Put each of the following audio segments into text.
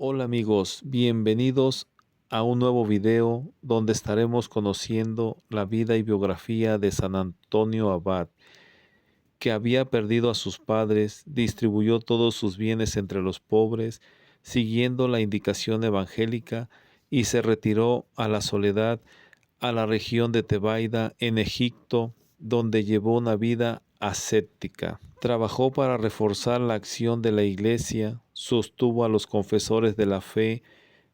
Hola amigos, bienvenidos a un nuevo video donde estaremos conociendo la vida y biografía de San Antonio Abad, que había perdido a sus padres, distribuyó todos sus bienes entre los pobres, siguiendo la indicación evangélica, y se retiró a la soledad a la región de Tebaida en Egipto, donde llevó una vida ascética. Trabajó para reforzar la acción de la Iglesia, sostuvo a los confesores de la fe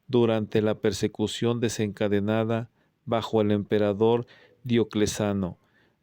durante la persecución desencadenada bajo el emperador Diocleciano,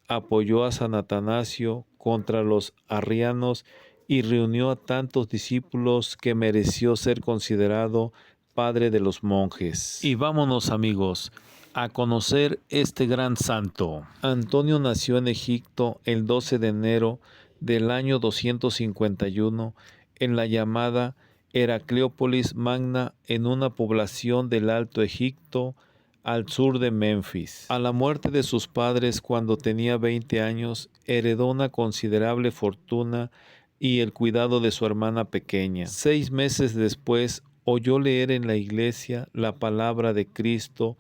apoyó a San Atanasio contra los arrianos y reunió a tantos discípulos que mereció ser considerado padre de los monjes. Y vámonos, amigos, a conocer este gran santo. Antonio nació en Egipto el 12 de enero del año 251 en la llamada Heracleópolis Magna, en una población del Alto Egipto al sur de Memphis. A la muerte de sus padres cuando tenía 20 años, heredó una considerable fortuna y el cuidado de su hermana pequeña. 6 meses después, oyó leer en la iglesia la palabra de Cristo,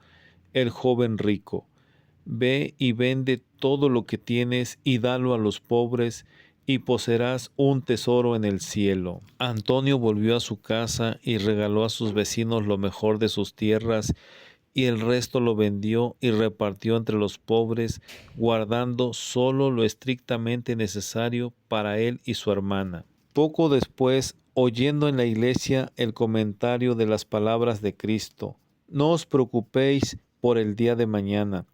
el joven rico: ve y vende todo lo que tienes y dalo a los pobres, y poseerás un tesoro en el cielo. Antonio volvió a su casa y regaló a sus vecinos lo mejor de sus tierras, y el resto lo vendió y repartió entre los pobres, guardando solo lo estrictamente necesario para él y su hermana. Poco después, oyendo en la iglesia el comentario de las palabras de Cristo: no os preocupéis por el día de mañana,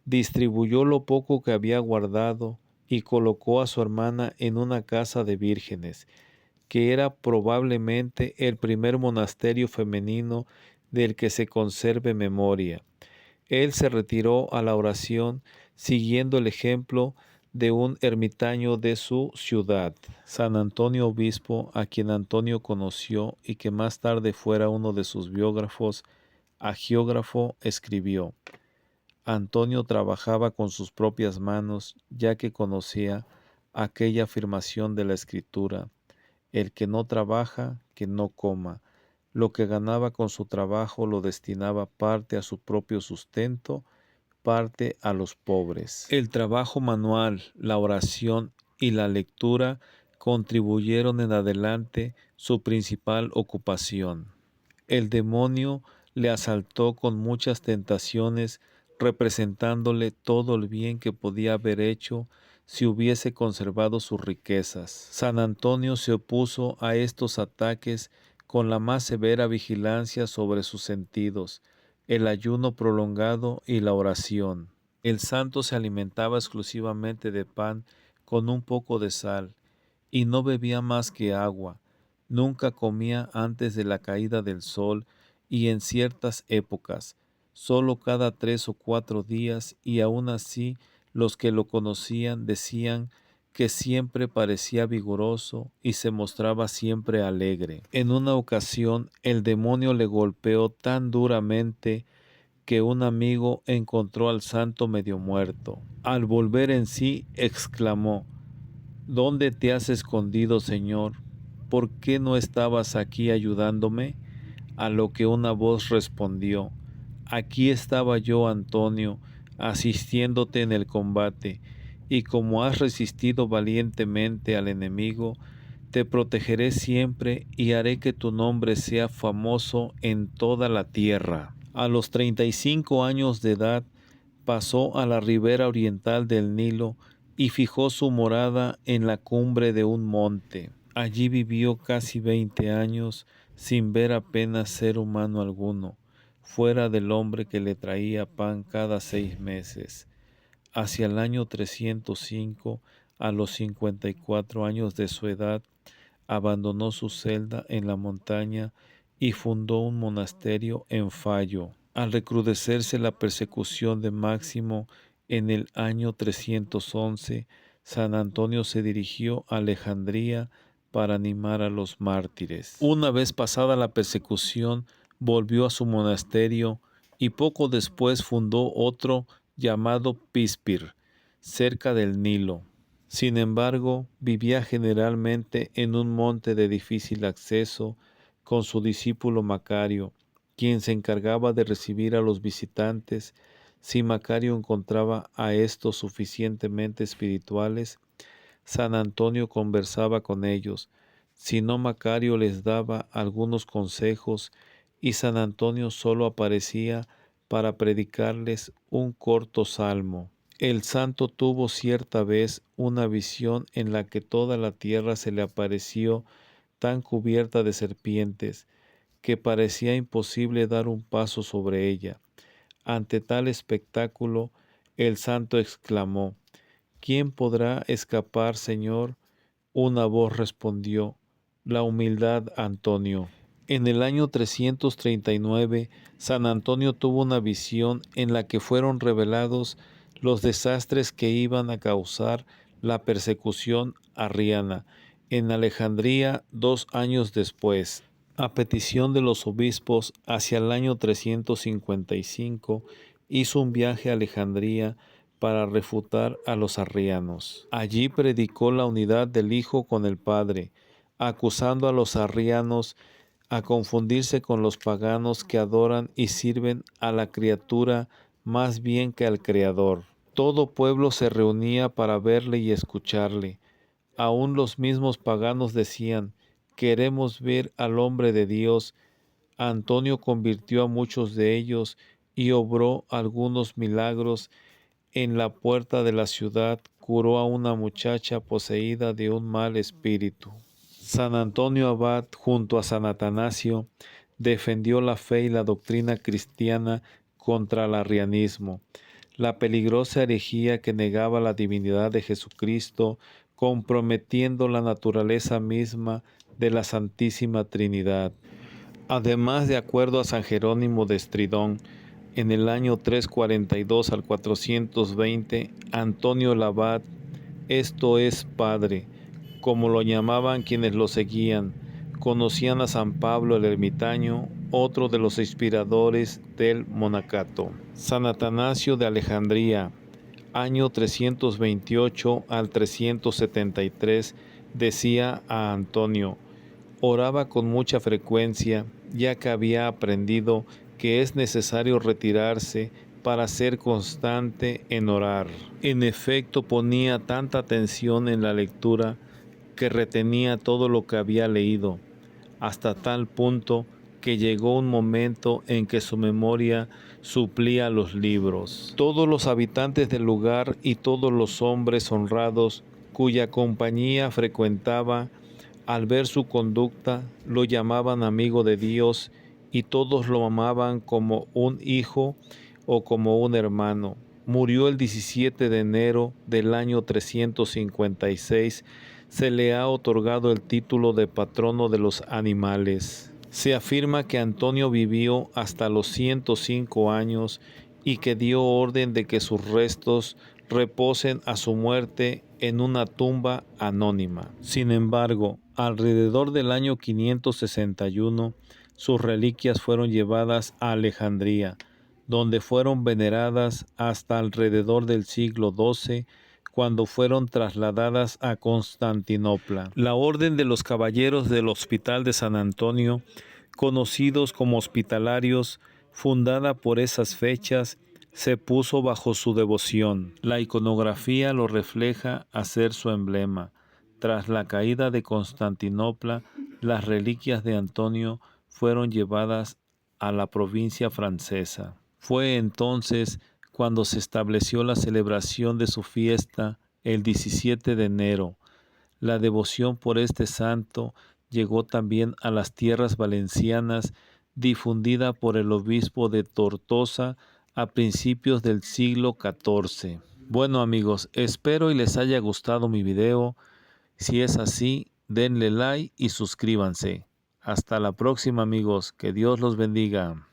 distribuyó lo poco que había guardado y colocó a su hermana en una casa de vírgenes, que era probablemente el primer monasterio femenino del que se conserve memoria. Él se retiró a la oración, siguiendo el ejemplo de un ermitaño de su ciudad. San Antonio Obispo, a quien Antonio conoció y que más tarde fuera uno de sus biógrafos, agiógrafo, escribió: Antonio trabajaba con sus propias manos, ya que conocía aquella afirmación de la Escritura: el que no trabaja, que no coma. Lo que ganaba con su trabajo lo destinaba parte a su propio sustento, parte a los pobres. El trabajo manual, la oración y la lectura contribuyeron en adelante su principal ocupación. El demonio le asaltó con muchas tentaciones, representándole todo el bien que podía haber hecho si hubiese conservado sus riquezas. San Antonio se opuso a estos ataques con la más severa vigilancia sobre sus sentidos, el ayuno prolongado y la oración. El santo se alimentaba exclusivamente de pan con un poco de sal, y no bebía más que agua. Nunca comía antes de la caída del sol, y en ciertas épocas, solo cada 3 o 4 días, y aun así los que lo conocían decían que siempre parecía vigoroso y se mostraba siempre alegre. En una ocasión el demonio le golpeó tan duramente que un amigo encontró al santo medio muerto. Al volver en sí, exclamó: ¿dónde te has escondido, Señor? ¿Por qué no estabas aquí ayudándome? A lo que una voz respondió: aquí estaba yo, Antonio, asistiéndote en el combate, y como has resistido valientemente al enemigo, te protegeré siempre y haré que tu nombre sea famoso en toda la tierra. A los 35 años de edad, pasó a la ribera oriental del Nilo y fijó su morada en la cumbre de un monte. Allí vivió casi 20 años sin ver apenas ser humano alguno, fuera del hombre que le traía pan cada 6 meses. Hacia el año 305, a los 54 años de su edad, abandonó su celda en la montaña y fundó un monasterio en Fallo. Al recrudecerse la persecución de Máximo en el año 311, San Antonio se dirigió a Alejandría para animar a los mártires. Una vez pasada la persecución, volvió a su monasterio y poco después fundó otro llamado Píspir, cerca del Nilo. Sin embargo, vivía generalmente en un monte de difícil acceso, con su discípulo Macario, quien se encargaba de recibir a los visitantes. Si Macario encontraba a estos suficientemente espirituales, San Antonio conversaba con ellos. Si no, Macario les daba algunos consejos y San Antonio solo aparecía para predicarles un corto salmo. El santo tuvo cierta vez una visión en la que toda la tierra se le apareció tan cubierta de serpientes que parecía imposible dar un paso sobre ella. Ante tal espectáculo, el santo exclamó: ¿Quién podrá escapar, Señor? Una voz respondió: la humildad, Antonio. En el año 339, San Antonio tuvo una visión en la que fueron revelados los desastres que iban a causar la persecución arriana en Alejandría 2 años después. A petición de los obispos, hacia el año 355, hizo un viaje a Alejandría para refutar a los arrianos. Allí predicó la unidad del Hijo con el Padre, acusando a los arrianos a confundirse con los paganos que adoran y sirven a la criatura más bien que al Creador. Todo pueblo se reunía para verle y escucharle. Aún los mismos paganos decían: queremos ver al hombre de Dios. Antonio convirtió a muchos de ellos y obró algunos milagros. En la puerta de la ciudad curó a una muchacha poseída de un mal espíritu. San Antonio Abad, junto a San Atanasio, defendió la fe y la doctrina cristiana contra el arrianismo, la peligrosa herejía que negaba la divinidad de Jesucristo, comprometiendo la naturaleza misma de la Santísima Trinidad. Además, de acuerdo a San Jerónimo de Estridón, en el año 342 al 420, Antonio el Abad, esto es padre, como lo llamaban quienes lo seguían, conocían a San Pablo el ermitaño, otro de los inspiradores del monacato. San Atanasio de Alejandría, año 328 al 373, decía a Antonio: oraba con mucha frecuencia, ya que había aprendido que es necesario retirarse para ser constante en orar. En efecto, ponía tanta atención en la lectura que retenía todo lo que había leído, hasta tal punto que llegó un momento en que su memoria suplía los libros. Todos los habitantes del lugar y todos los hombres honrados cuya compañía frecuentaba, al ver su conducta, lo llamaban amigo de Dios y todos lo amaban como un hijo o como un hermano. Murió el 17 de enero del año 356. Se le ha otorgado el título de patrono de los animales. Se afirma que Antonio vivió hasta los 105 años y que dio orden de que sus restos reposen a su muerte en una tumba anónima. Sin embargo, alrededor del año 561, sus reliquias fueron llevadas a Alejandría, donde fueron veneradas hasta alrededor del siglo XII, cuando fueron trasladadas a Constantinopla. La Orden de los Caballeros del Hospital de San Antonio, conocidos como hospitalarios, fundada por esas fechas, se puso bajo su devoción. La iconografía lo refleja a ser su emblema. Tras la caída de Constantinopla, las reliquias de Antonio fueron llevadas a la provincia francesa. Fue entonces cuando se estableció la celebración de su fiesta el 17 de enero. La devoción por este santo llegó también a las tierras valencianas, difundida por el obispo de Tortosa a principios del siglo XIV. Bueno amigos, espero y les haya gustado mi video. Si es así, denle like y suscríbanse. Hasta la próxima amigos, que Dios los bendiga.